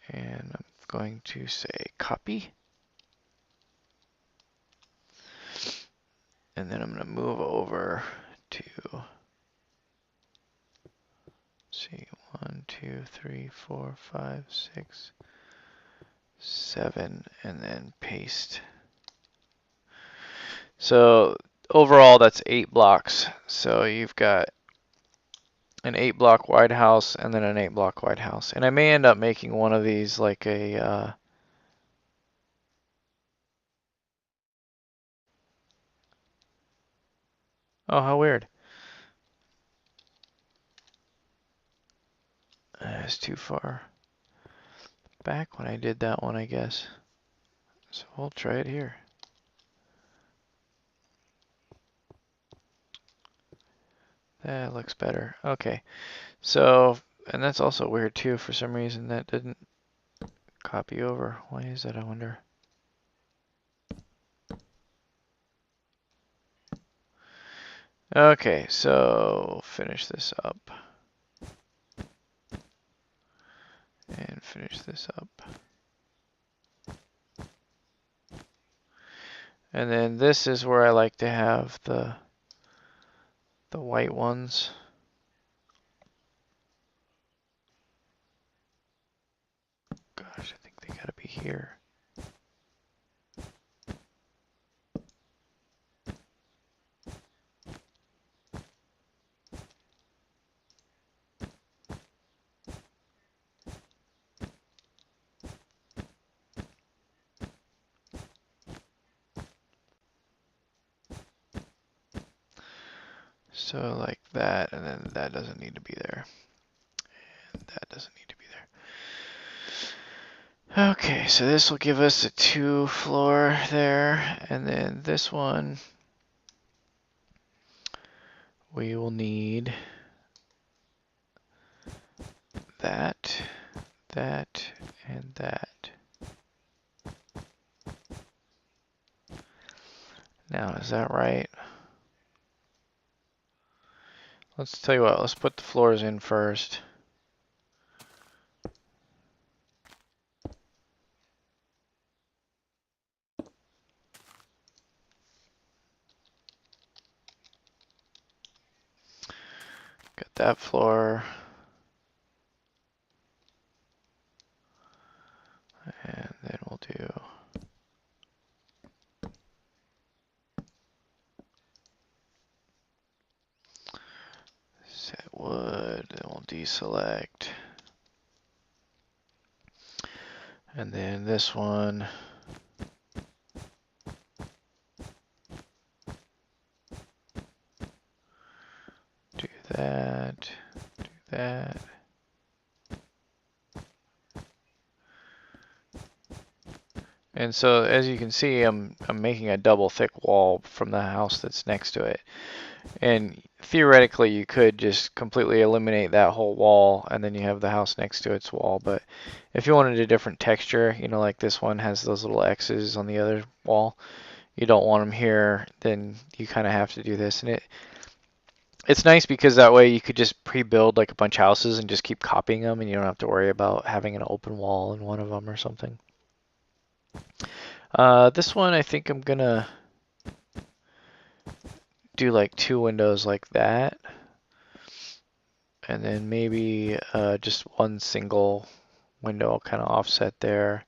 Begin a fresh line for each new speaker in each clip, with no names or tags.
And I'm going to say copy. And then I'm going to move over to, see, 1, 2, 3, 4, 5, 6, 7, and then paste. So overall, that's 8 blocks. So you've got an 8 block wide house and then an 8 block wide house. And I may end up making one of these like a, oh, how weird. It's too far back when I did that one, I guess. So we'll try it here. That looks better. Okay. So, and that's also weird too. For some reason that didn't copy over. Why is that, I wonder? Okay, so finish this up. And finish this up. And then this is where I like to have the white ones. Gosh, I think they gotta be here. So like that, and then that doesn't need to be there. And that doesn't need to be there. Okay, so this will give us a 2 floor there, and then this one we will need that, that, and that. Now, is that right? Let's tell you what, let's put the floors in first. Got that floor. And then we'll do set wood, then we'll deselect. And then this one, do that, do that. And so as you can see, I'm making a double thick wall from the house that's next to it. And theoretically, you could just completely eliminate that whole wall, and then you have the house next to its wall. But if you wanted a different texture, you know, like this one has those little X's on the other wall, you don't want them here, then you kind of have to do this. And it's nice because that way you could just pre-build like a bunch of houses and just keep copying them, and you don't have to worry about having an open wall in one of them or something. This one, I think I'm gonna do like 2 windows like that. And then maybe just one single window kind of offset there.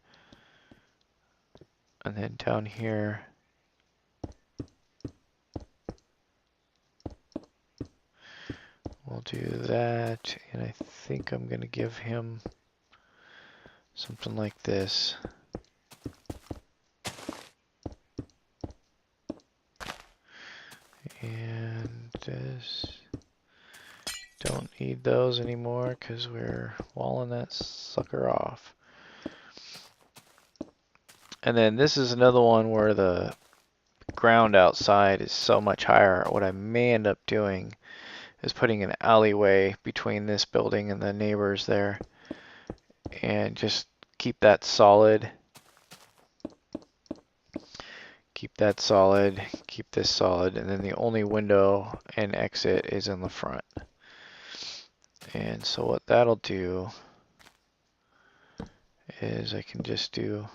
And then down here, we'll do that. And I think I'm gonna give him something like this. And this, don't need those anymore because we're walling that sucker off. And then this is another one where the ground outside is so much higher. What I may end up doing is putting an alleyway between this building and the neighbors there, and just keep that solid. Keep that solid, keep this solid, and then the only window and exit is in the front. And so what that'll do is I can just do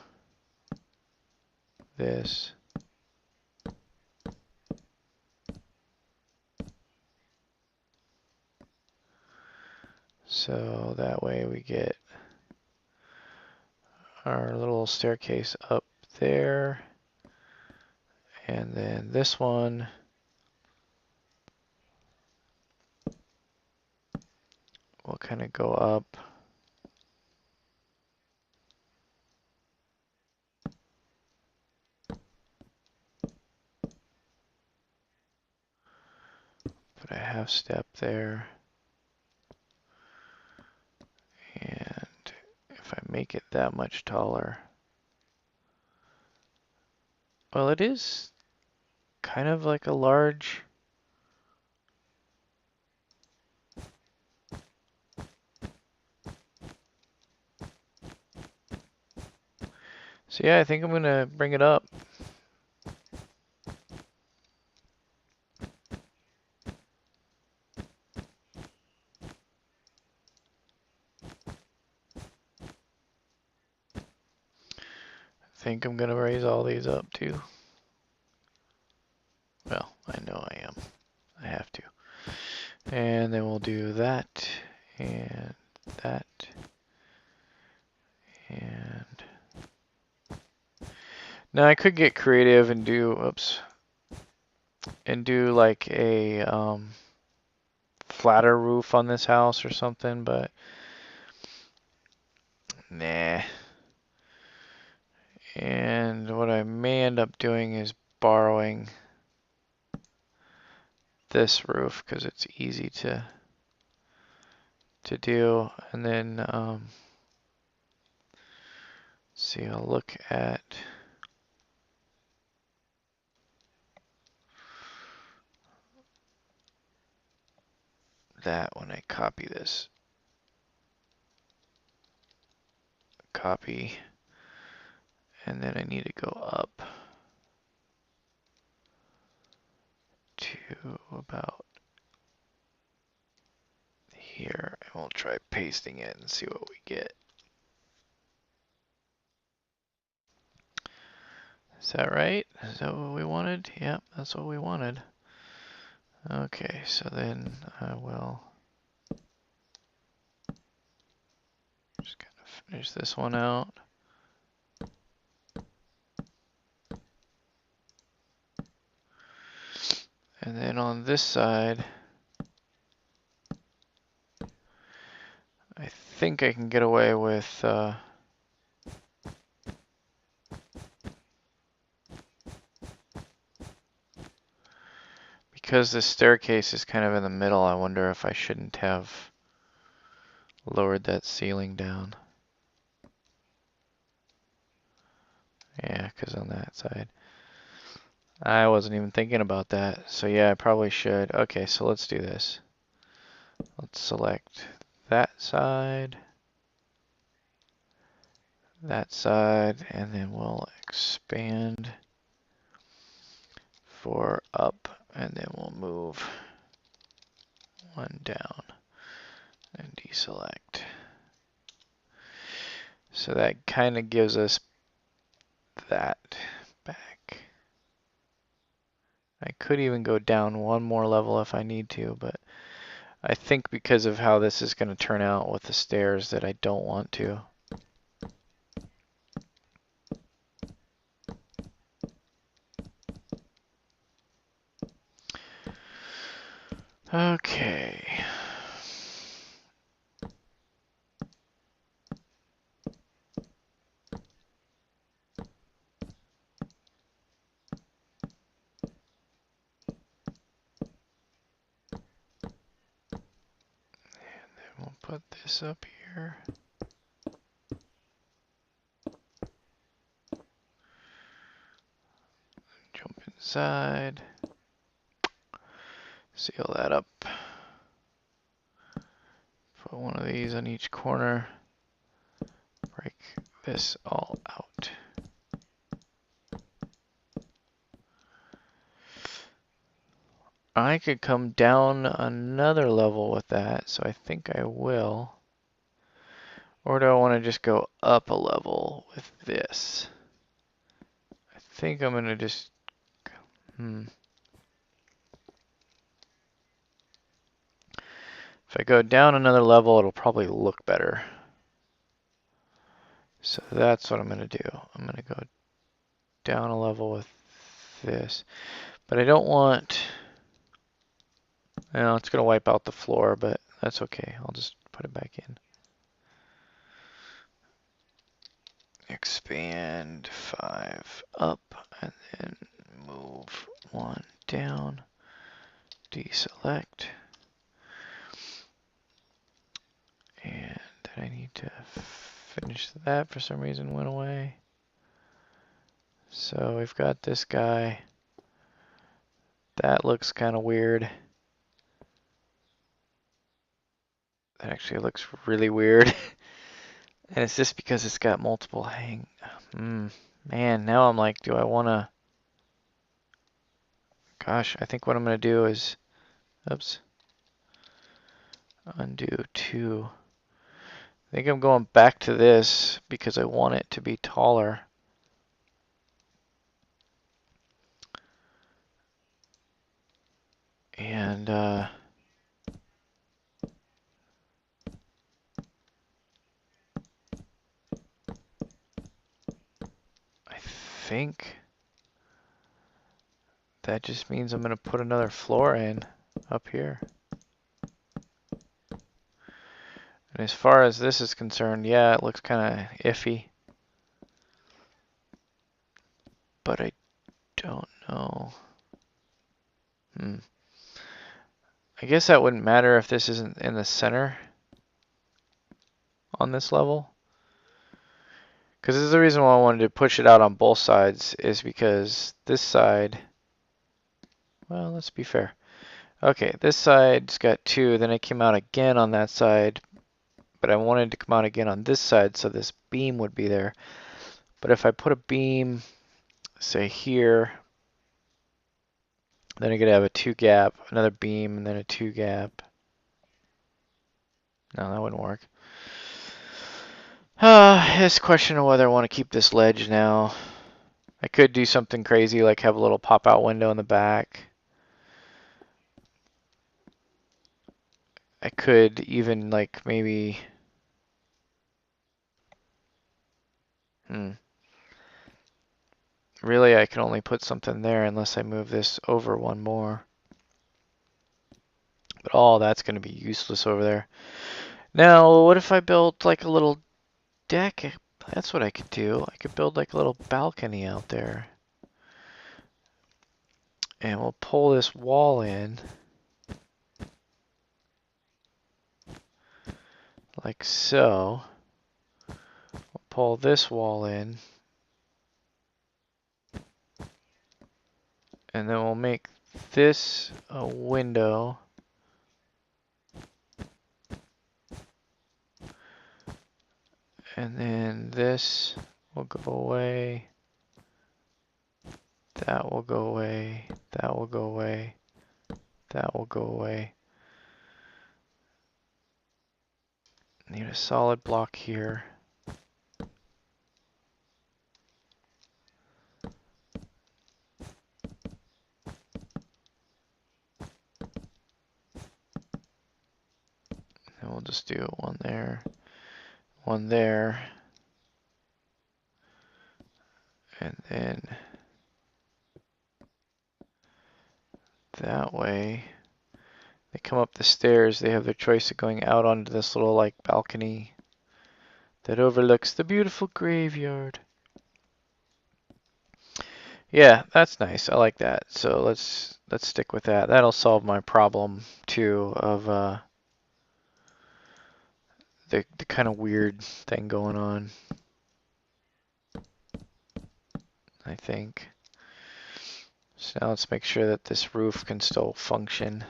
this. So that way we get our little staircase up there. And then this one will kind of go up. Put a half step there. And if I make it that much taller, well, it is kind of like a large. So yeah, I think I'm gonna bring it up. I think I'm gonna raise all these up too. Well, I know I am. I have to. And then we'll do that and that and now I could get creative and do like a flatter roof on this house or something, but nah. And what I may end up doing is borrowing this roof because it's easy to do, and then see, I'll look at that when I copy this. Copy, and then I need to go up to about here, and we'll try pasting it and see what we get. Is that right? Is that what we wanted? Yep, that's what we wanted. Okay, so then I will just kind of finish this one out. And then on this side, I think I can get away with because the staircase is kind of in the middle. I wonder if I shouldn't have lowered that ceiling down. Yeah, because on that side. I wasn't even thinking about that. So yeah, I probably should. Okay, so let's do this. Let's select that side, and then we'll expand for up, and then we'll move one down and deselect. So that kind of gives us that back. I could even go down one more level if I need to, but I think because of how this is going to turn out with the stairs that I don't want to. Okay. We'll put this up here. Jump inside. Seal that up. Put one of these on each corner. Break this all out. I could come down another level with that, so I think I will. Or do I want to just go up a level with this? I think I'm going to just, If I go down another level, it'll probably look better. So that's what I'm going to do. I'm going to go down a level with this. But I don't want, it's going to wipe out the floor, but that's okay. I'll just put it back in. Expand 5 up, and then move 1 down. Deselect. And then I need to finish that. For some reason went away. So we've got this guy. That looks kind of weird. That actually looks really weird. And it's just because it's got multiple man, now I'm like, do I want to... Gosh, I think what I'm going to do is... Oops. Undo 2. I think I'm going back to this because I want it to be taller. And I think that just means I'm going to put another floor in up here. And as far as this is concerned, yeah, it looks kind of iffy. But I don't know. I guess that wouldn't matter if this isn't in the center on this level. Because this is the reason why I wanted to push it out on both sides, is because this side, well, let's be fair. Okay, this side's got 2, then it came out again on that side, but I wanted to come out again on this side so this beam would be there. But if I put a beam, say here, then I could have a 2 gap, another beam, and then a 2 gap. No, that wouldn't work. It's a question of whether I want to keep this ledge now. I could do something crazy like have a little pop-out window in the back. I could even like maybe... Really, I can only put something there unless I move this over one more. But all that's going to be useless over there. Now, what if I built like a little deck? That's what I could do. I could build like a little balcony out there. And we'll pull this wall in. Like so. We'll pull this wall in. And then we'll make this a window. And then this will go away. That will go away. That will go away. That will go away. Need a solid block here. And we'll just do one there, one there, and then that way they come up the stairs. They have their choice of going out onto this little like balcony that overlooks the beautiful graveyard. Yeah, that's nice. I like that. So let's stick with that. That'll solve my problem too of the kind of weird thing going on, I think. So now let's make sure that this roof can still function.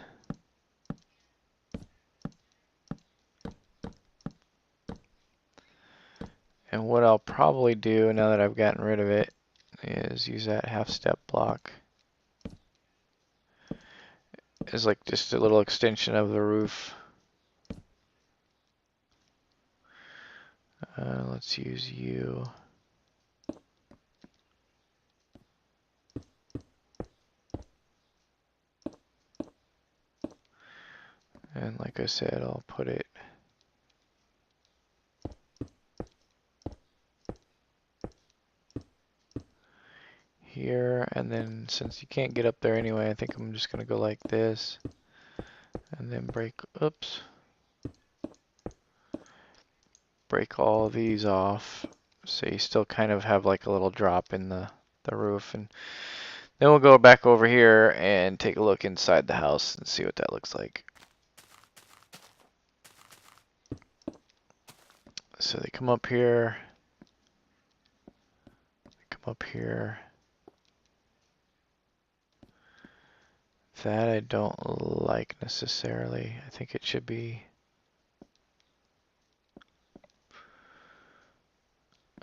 And what I'll probably do now that I've gotten rid of it is use that half step block as like just a little extension of the roof. Let's use you. And like I said, I'll put it here, and then since you can't get up there anyway, I think I'm just gonna go like this, and then break all of these off, so you still kind of have like a little drop in the roof, and then we'll go back over here and take a look inside the house and see what that looks like. So they come up here, That I don't like necessarily. I think it should be,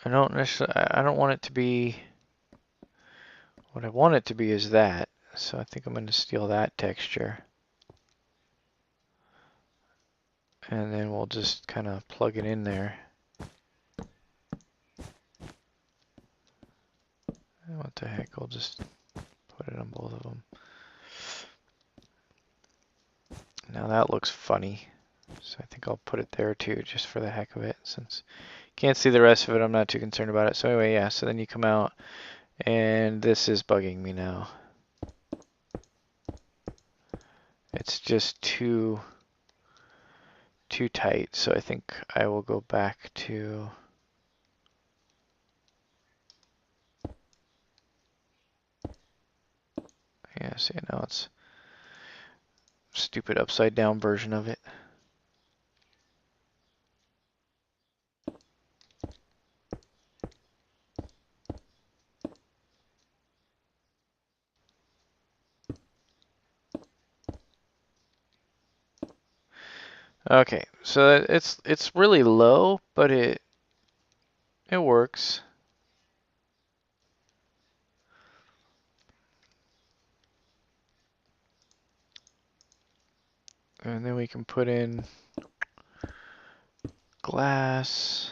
I don't want it to be, what I want it to be is that. So I think I'm going to steal that texture. And then we'll just kind of plug it in there. What the heck, I'll just put it on both of them. Now that looks funny. So I think I'll put it there too, just for the heck of it. Since you can't see the rest of it, I'm not too concerned about it. So anyway, yeah, so then you come out, and this is bugging me now. It's just too tight, so I think I will go back to, yeah, see now it's stupid upside down version of it. Okay, so it's really low, but it works. And then we can put in glass.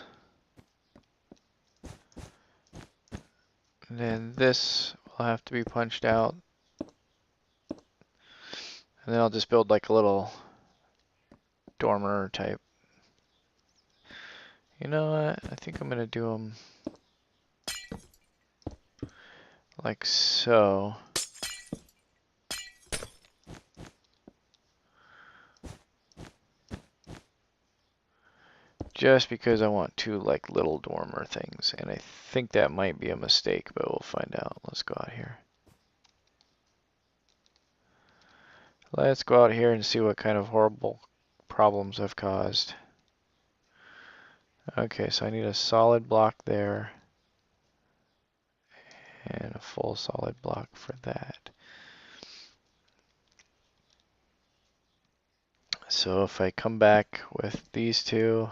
And then this will have to be punched out. And then I'll just build like a little dormer type. You know what? I think I'm gonna do them like so. Just because I want two like little dormer things, and I think that might be a mistake, but we'll find out. Let's go out here. Let's go out here and see what kind of horrible problems I've caused. Okay, so I need a solid block there and a full solid block for that. So if I come back with these two,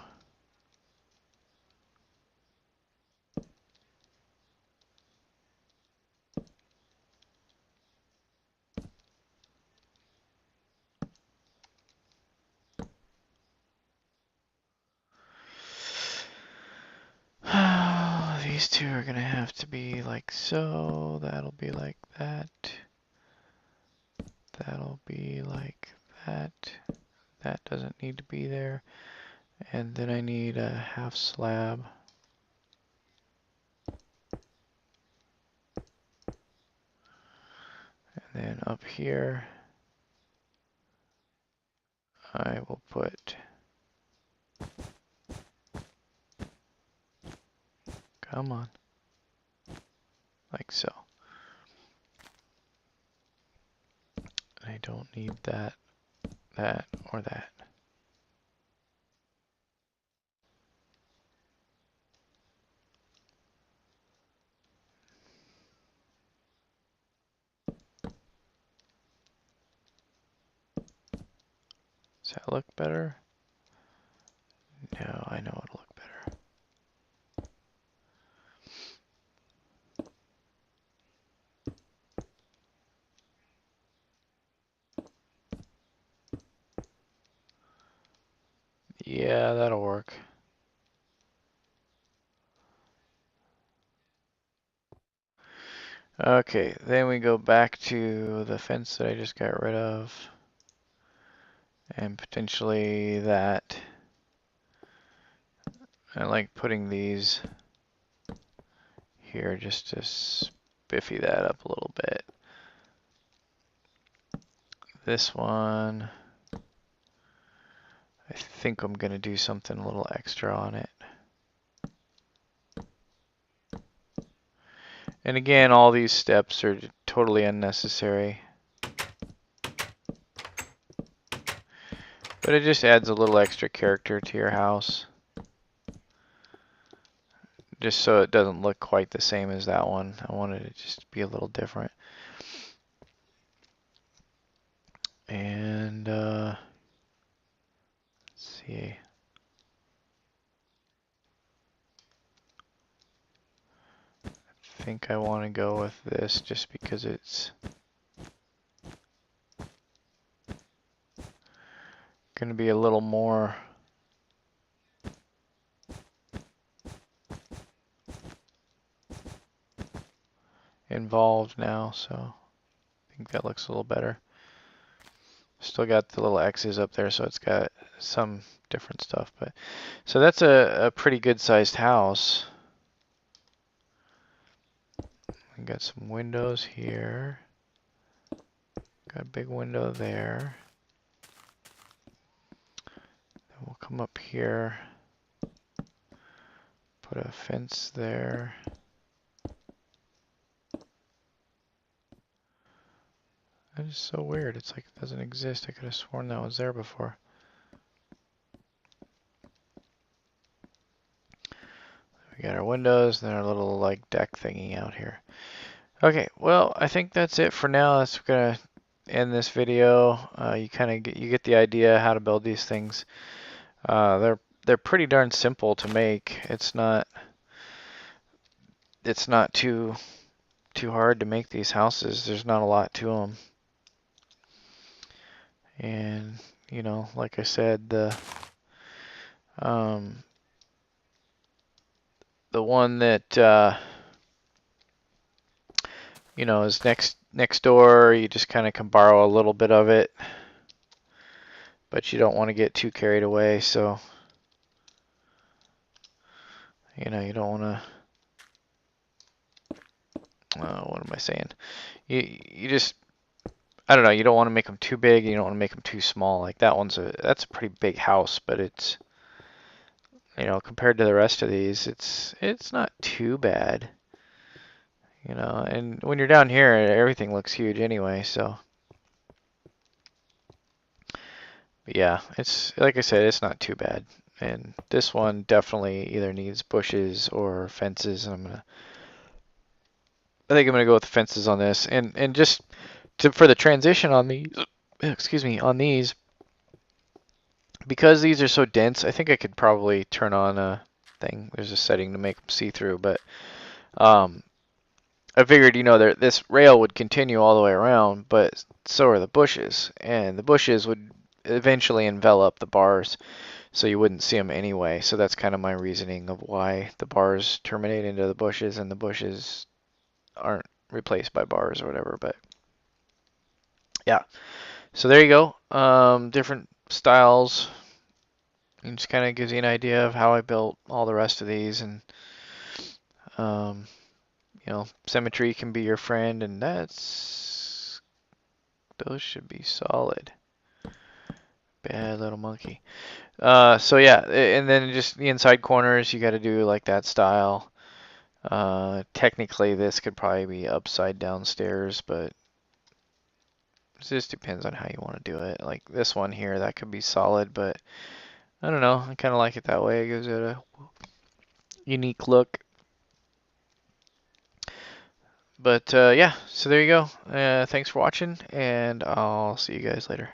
these two are gonna have to be like so. That'll be like that. That'll be like that. That doesn't need to be there. And then I need a half slab. And then up here, I will put, come on, like so. I don't need that, that, or that. Does that look better? No, I know it'll look better. Yeah, that'll work. Okay, then we go back to the fence that I just got rid of. And potentially that. I like putting these here just to spiffy that up a little bit. This one, I think I'm going to do something a little extra on it. And again, all these steps are totally unnecessary. But it just adds a little extra character to your house. Just so it doesn't look quite the same as that one. I wanted it just to be a little different. And let's see. I think I want to go with this just because it's going to be a little more involved now, so I think that looks a little better. Still got the little X's up there, so it's got some different stuff. But so that's a pretty good sized house. We got some windows here. Got a big window there. Then we'll come up here. Put a fence there. That is so weird. It's like it doesn't exist. I could have sworn that was there before. We got our windows and our little like deck thingy out here. Okay, well, I think that's it for now. That's gonna end this video. You kind of get the idea how to build these things. They're pretty darn simple to make. It's not too hard to make these houses. There's not a lot to them. And you know, like I said, the one that you know is next door, you just kind of can borrow a little bit of it, but you don't want to get too carried away. So you know, you don't want to. What am I saying? You just, I don't know. You don't want to make them too big. You don't want to make them too small. Like that's a pretty big house, but it's, you know, compared to the rest of these, it's not too bad. You know, and when you're down here, everything looks huge anyway. So, but yeah, it's like I said, it's not too bad. And this one definitely either needs bushes or fences. And I think I'm gonna go with the fences on this. And just for the transition on these, excuse me, on these, because these are so dense, I think I could probably turn on a thing. There's a setting to make them see-through, but I figured, you know, this rail would continue all the way around, but so are the bushes, and the bushes would eventually envelop the bars, so you wouldn't see them anyway. So that's kind of my reasoning of why the bars terminate into the bushes, and the bushes aren't replaced by bars or whatever. But yeah, so there you go. Different styles. It just kind of gives you an idea of how I built all the rest of these, and you know, symmetry can be your friend, and those should be solid. Bad little monkey. So yeah, and then just the inside corners, you got to do like that style. Technically, this could probably be upside down stairs, but it just depends on how you want to do it. Like this one here, that could be solid, but I don't know. I kind of like it that way. It gives it a unique look. But yeah, so there you go. Thanks for watching, and I'll see you guys later.